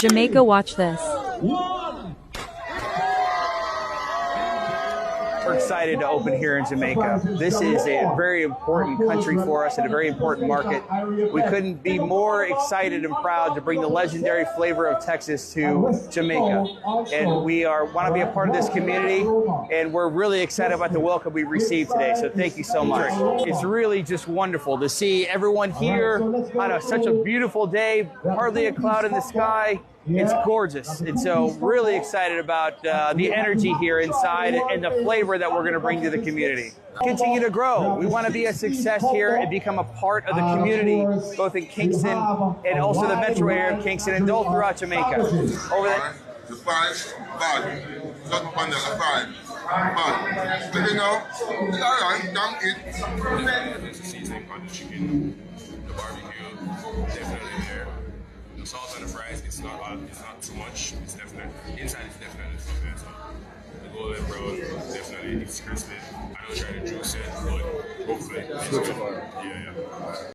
Jamaica, watch this. We're excited to open here in Jamaica. This is a very important country for us and a very important market. We couldn't be more excited and proud to bring the legendary flavor of Texas to Jamaica. And we want to be a part of this community, and we're really excited about the welcome we received today. So thank you so much. It's really just wonderful to see everyone here on such a beautiful day, hardly a cloud in the sky. It's gorgeous. And so really excited about the energy here inside and the flavor that we're going to bring to the community. Continue to grow. We want to be a success here and become a part of the community, both in Kingston and also the metro area of Kingston and all throughout Jamaica. Over there. The price, bad. Not panel, the price. Bad. But you know, it's alright, don't eat. It's a seasoning on the chicken, the barbecue, definitely there. The salt on the fries, it's not too much. It's definitely inside. It's definitely something. So the golden brown, definitely it's crispy. I don't try to juice it, but hopefully it's good. Yeah.